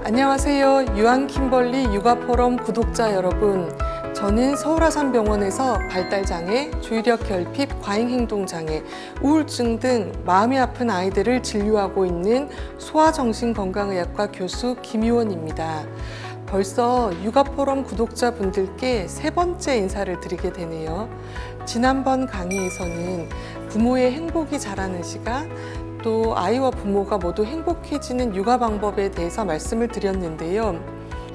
안녕하세요. 유한킴벌리 육아포럼 구독자 여러분. 저는 서울아산병원에서 발달장애, 주의력 결핍, 과잉행동장애, 우울증 등 마음이 아픈 아이들을 진료하고 있는 소아정신건강의학과 교수 김유원입니다. 벌써 육아포럼 구독자분들께 세 번째 인사를 드리게 되네요. 지난번 강의에서는 부모의 행복이 자라는 시간, 또 아이와 부모가 모두 행복해지는 육아 방법에 대해서 말씀을 드렸는데요.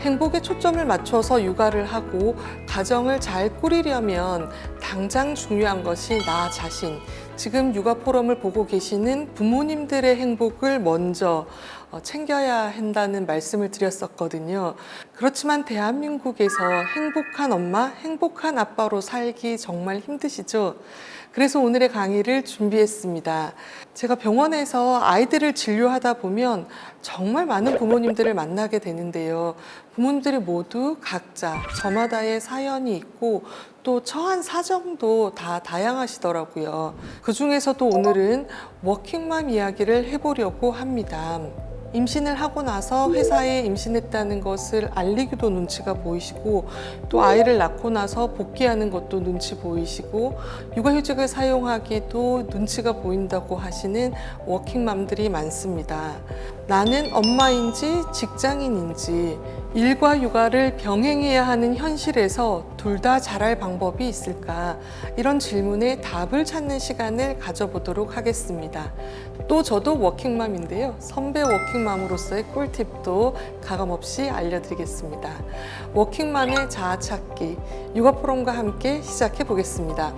행복에 초점을 맞춰서 육아를 하고 가정을 잘 꾸리려면 당장 중요한 것이 나 자신, 지금 육아 포럼을 보고 계시는 부모님들의 행복을 먼저 챙겨야 한다는 말씀을 드렸었거든요. 그렇지만 대한민국에서 행복한 엄마, 행복한 아빠로 살기 정말 힘드시죠? 그래서 오늘의 강의를 준비했습니다. 제가 병원에서 아이들을 진료하다 보면 정말 많은 부모님들을 만나게 되는데요. 부모님들이 모두 각자 저마다의 사연이 있고 또 처한 사정도 다 다양하시더라고요. 그 중에서도 오늘은 워킹맘 이야기를 해보려고 합니다. 임신을 하고 나서 회사에 임신했다는 것을 알리기도 눈치가 보이시고, 또 아이를 낳고 나서 복귀하는 것도 눈치 보이시고, 육아휴직을 사용하기도 눈치가 보인다고 하시는 워킹맘들이 많습니다. 나는 엄마인지 직장인인지 일과 육아를 병행해야 하는 현실에서 둘 다 잘할 방법이 있을까? 이런 질문에 답을 찾는 시간을 가져보도록 하겠습니다. 또 저도 워킹맘인데요. 선배 워킹맘으로서의 꿀팁도 가감없이 알려드리겠습니다. 워킹맘의 자아찾기, 육아포럼과 함께 시작해 보겠습니다.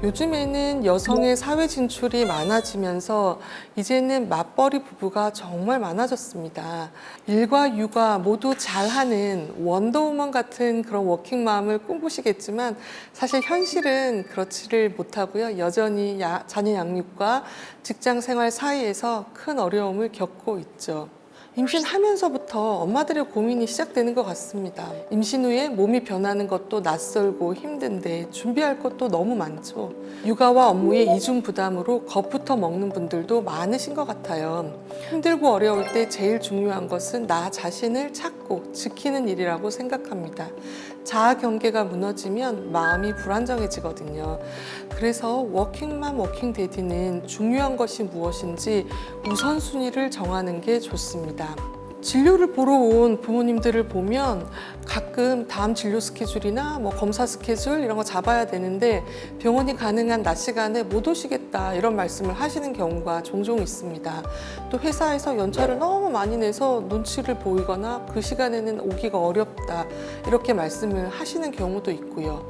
요즘에는 여성의 사회 진출이 많아지면서 이제는 맞벌이 부부가 정말 많아졌습니다. 일과 육아 모두 잘하는 원더우먼 같은 그런 워킹맘을 꿈꾸시겠지만 사실 현실은 그렇지를 못하고요. 여전히 자녀 양육과 직장 생활 사이에서 큰 어려움을 겪고 있죠. 임신하면서부터 엄마들의 고민이 시작되는 것 같습니다. 임신 후에 몸이 변하는 것도 낯설고 힘든데 준비할 것도 너무 많죠. 육아와 업무의 이중 부담으로 겁부터 먹는 분들도 많으신 것 같아요. 힘들고 어려울 때 제일 중요한 것은 나 자신을 찾고 지키는 일이라고 생각합니다. 자아 경계가 무너지면 마음이 불안정해지거든요. 그래서 워킹맘, 워킹데디는 중요한 것이 무엇인지 우선순위를 정하는 게 좋습니다. 진료를 보러 온 부모님들을 보면 가끔 다음 진료 스케줄이나 검사 스케줄 이런 거 잡아야 되는데 병원이 가능한 낮 시간에 못 오시겠다 이런 말씀을 하시는 경우가 종종 있습니다. 또 회사에서 연차를 너무 많이 내서 눈치를 보이거나 그 시간에는 오기가 어렵다 이렇게 말씀을 하시는 경우도 있고요.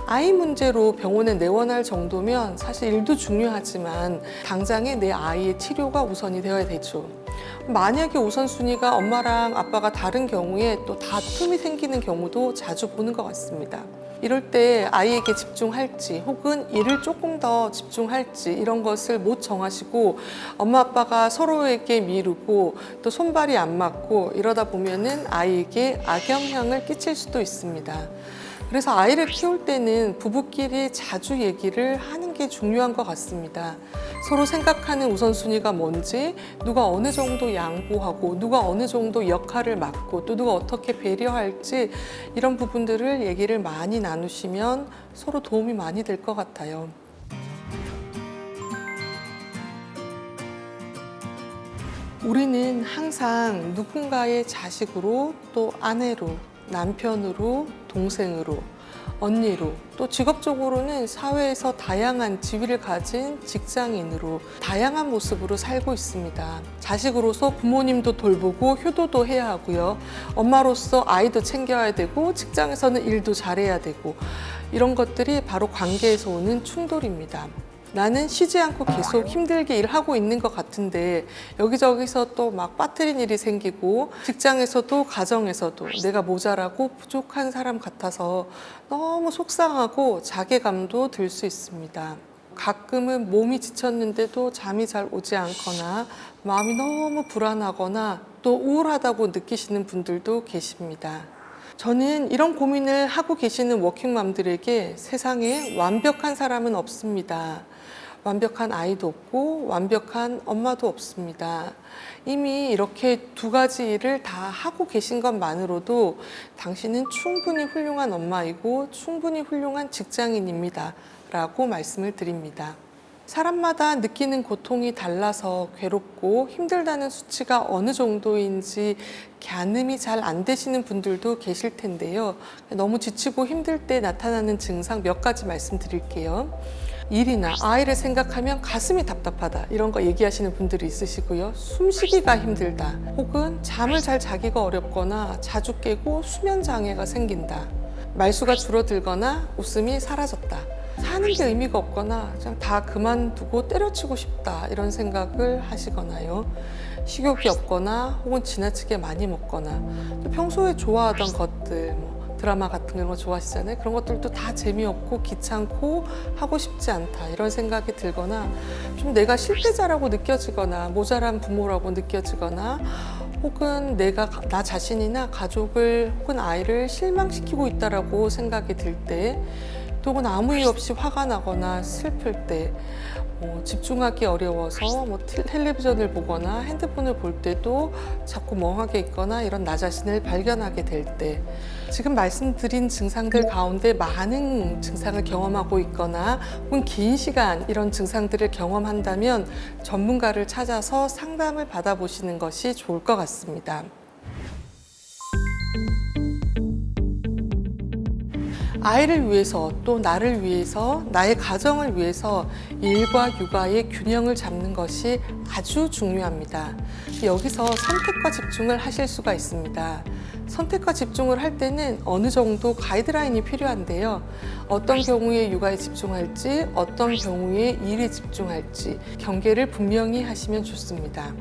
아이 문제로 병원에 내원할 정도면 사실 일도 중요하지만 당장에 내 아이의 치료가 우선이 되어야 되죠. 만약에 우선순위가 엄마랑 아빠가 다른 경우에 또 다툼이 생기는 경우도 자주 보는 것 같습니다. 이럴 때 아이에게 집중할지 혹은 일을 조금 더 집중할지 이런 것을 못 정하시고 엄마 아빠가 서로에게 미루고 또 손발이 안 맞고 이러다 보면은 아이에게 악영향을 끼칠 수도 있습니다. 그래서 아이를 키울 때는 부부끼리 자주 얘기를 하는 게 중요한 것 같습니다. 서로 생각하는 우선순위가 뭔지, 누가 어느 정도 양보하고 누가 어느 정도 역할을 맡고 또 누가 어떻게 배려할지 이런 부분들을 얘기를 많이 나누시면 서로 도움이 많이 될 것 같아요. 우리는 항상 누군가의 자식으로 또 아내로 남편으로, 동생으로, 언니로, 또 직업적으로는 사회에서 다양한 지위를 가진 직장인으로 다양한 모습으로 살고 있습니다. 자식으로서 부모님도 돌보고 효도도 해야 하고요. 엄마로서 아이도 챙겨야 되고 직장에서는 일도 잘해야 되고 이런 것들이 바로 관계에서 오는 충돌입니다. 나는 쉬지 않고 계속 힘들게 일하고 있는 것 같은데 여기저기서 또 막 빠뜨린 일이 생기고 직장에서도 가정에서도 내가 모자라고 부족한 사람 같아서 너무 속상하고 자괴감도 들 수 있습니다. 가끔은 몸이 지쳤는데도 잠이 잘 오지 않거나 마음이 너무 불안하거나 또 우울하다고 느끼시는 분들도 계십니다. 저는 이런 고민을 하고 계시는 워킹맘들에게 세상에 완벽한 사람은 없습니다. 완벽한 아이도 없고 완벽한 엄마도 없습니다. 이미 이렇게 두 가지 일을 다 하고 계신 것만으로도 당신은 충분히 훌륭한 엄마이고 충분히 훌륭한 직장인입니다. 라고 말씀을 드립니다. 사람마다 느끼는 고통이 달라서 괴롭고 힘들다는 수치가 어느 정도인지 가늠이 잘 안 되시는 분들도 계실 텐데요. 너무 지치고 힘들 때 나타나는 증상 몇 가지 말씀드릴게요. 일이나 아이를 생각하면 가슴이 답답하다, 이런 거 얘기하시는 분들이 있으시고요. 숨쉬기가 힘들다, 혹은 잠을 잘 자기가 어렵거나 자주 깨고 수면 장애가 생긴다, 말수가 줄어들거나 웃음이 사라졌다, 사는 게 의미가 없거나 그냥 다 그만두고 때려치고 싶다, 이런 생각을 하시거나요. 식욕이 없거나 혹은 지나치게 많이 먹거나, 또 평소에 좋아하던 것들, 드라마 같은 거 좋아하시잖아요. 그런 것들도 다 재미없고 귀찮고 하고 싶지 않다, 이런 생각이 들거나, 좀 내가 실패자라고 느껴지거나 모자란 부모라고 느껴지거나, 혹은 내가 나 자신이나 가족을 혹은 아이를 실망시키고 있다라고 생각이 들 때, 혹은 아무 이유 없이 화가 나거나 슬플 때, 집중하기 어려워서 텔레비전을 보거나 핸드폰을 볼 때도 자꾸 멍하게 있거나, 이런 나 자신을 발견하게 될 때, 지금 말씀드린 증상들 가운데 많은 증상을 경험하고 있거나 혹은 긴 시간 이런 증상들을 경험한다면 전문가를 찾아서 상담을 받아보시는 것이 좋을 것 같습니다. 아이를 위해서, 또 나를 위해서, 나의 가정을 위해서 일과 육아의 균형을 잡는 것이 아주 중요합니다. 여기서 선택과 집중을 하실 수가 있습니다. 선택과 집중을 할 때는 어느 정도 가이드라인이 필요한데요. 어떤 경우에 육아에 집중할지, 어떤 경우에 일에 집중할지 경계를 분명히 하시면 좋습니다.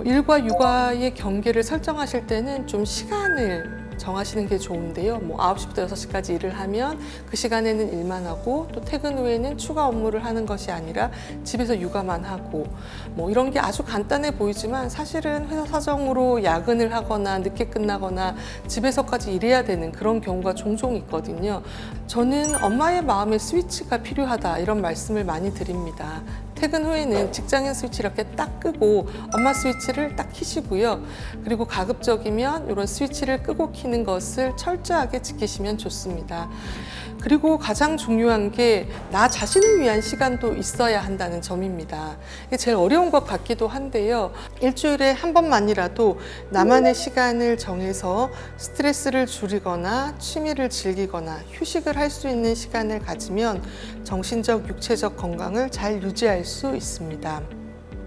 일과 육아의 경계를 설정하실 때는 좀 시간을 정하시는 게 좋은데요. 9시부터 6시까지 일을 하면 그 시간에는 일만 하고, 또 퇴근 후에는 추가 업무를 하는 것이 아니라 집에서 육아만 하고, 이런 게 아주 간단해 보이지만 사실은 회사 사정으로 야근을 하거나 늦게 끝나거나 집에서까지 일해야 되는 그런 경우가 종종 있거든요. 저는 엄마의 마음의 스위치가 필요하다, 이런 말씀을 많이 드립니다. 퇴근 후에는 직장인 스위치 이렇게 딱 끄고 엄마 스위치를 딱 켜시고요. 그리고 가급적이면 이런 스위치를 끄고 켜는 것을 철저하게 지키시면 좋습니다. 그리고 가장 중요한 게 나 자신을 위한 시간도 있어야 한다는 점입니다. 이게 제일 어려운 것 같기도 한데요. 일주일에 한 번만이라도 나만의 시간을 정해서 스트레스를 줄이거나 취미를 즐기거나 휴식을 할 수 있는 시간을 가지면 정신적, 육체적 건강을 잘 유지할 수 있습니다.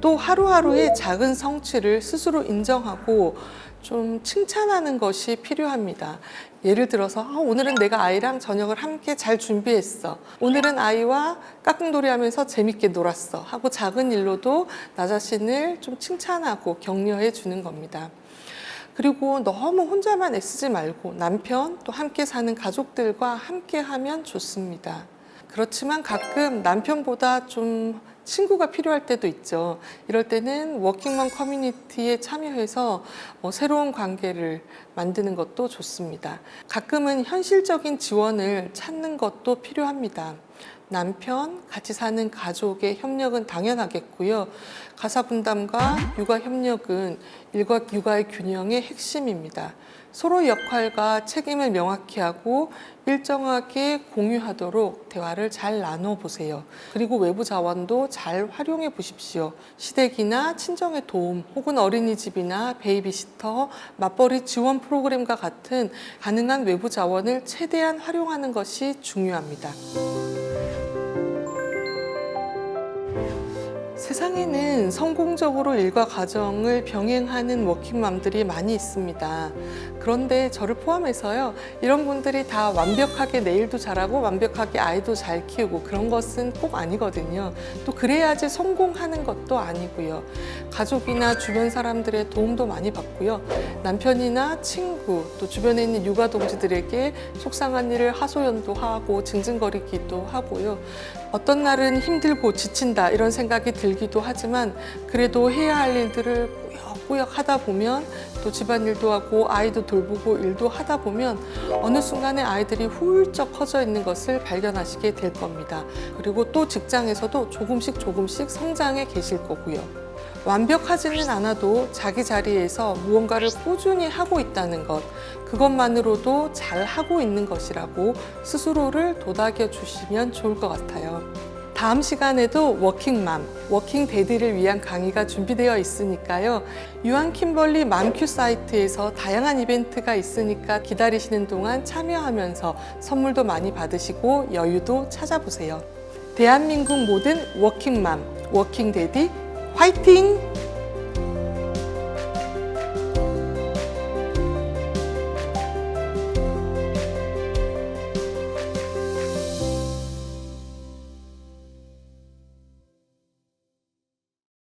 또 하루하루의 작은 성취를 스스로 인정하고 좀 칭찬하는 것이 필요합니다. 예를 들어서 오늘은 내가 아이랑 저녁을 함께 잘 준비했어, 오늘은 아이와 깍꿍놀이 하면서 재밌게 놀았어 하고 작은 일로도 나 자신을 좀 칭찬하고 격려해 주는 겁니다. 그리고 너무 혼자만 애쓰지 말고 남편, 또 함께 사는 가족들과 함께 하면 좋습니다. 그렇지만 가끔 남편보다 좀 친구가 필요할 때도 있죠. 이럴 때는 워킹맘 커뮤니티에 참여해서 새로운 관계를 만드는 것도 좋습니다. 가끔은 현실적인 지원을 찾는 것도 필요합니다. 남편, 같이 사는 가족의 협력은 당연하겠고요. 가사 분담과 육아 협력은 일과 육아의 균형의 핵심입니다. 서로 역할과 책임을 명확히 하고 일정하게 공유하도록 대화를 잘 나눠보세요. 그리고 외부 자원도 잘 활용해 보십시오. 시댁이나 친정의 도움, 혹은 어린이집이나 베이비시터, 맞벌이 지원 프로그램과 같은 가능한 외부 자원을 최대한 활용하는 것이 중요합니다. 세상에는 성공적으로 일과 가정을 병행하는 워킹맘들이 많이 있습니다. 그런데 저를 포함해서요, 이런 분들이 다 완벽하게 내 일도 잘하고 완벽하게 아이도 잘 키우고 그런 것은 꼭 아니거든요. 또 그래야지 성공하는 것도 아니고요. 가족이나 주변 사람들의 도움도 많이 받고요. 남편이나 친구, 또 주변에 있는 육아 동지들에게 속상한 일을 하소연도 하고 징징거리기도 하고요. 어떤 날은 힘들고 지친다, 이런 생각이 들기도 하지만 그래도 해야 할 일들을 꾸역꾸역 하다 보면 또 집안일도 하고 아이도 돌보고 일도 하다 보면 어느 순간에 아이들이 훌쩍 커져 있는 것을 발견하시게 될 겁니다. 그리고 또 직장에서도 조금씩 성장해 계실 거고요. 완벽하지는 않아도 자기 자리에서 무언가를 꾸준히 하고 있다는 것, 그것만으로도 잘 하고 있는 것이라고 스스로를 도닥여 주시면 좋을 것 같아요. 다음 시간에도 워킹맘, 워킹데디를 위한 강의가 준비되어 있으니까요. 유한 킴벌리 맘큐 사이트에서 다양한 이벤트가 있으니까 기다리시는 동안 참여하면서 선물도 많이 받으시고 여유도 찾아보세요. 대한민국 모든 워킹맘, 워킹데디 화이팅!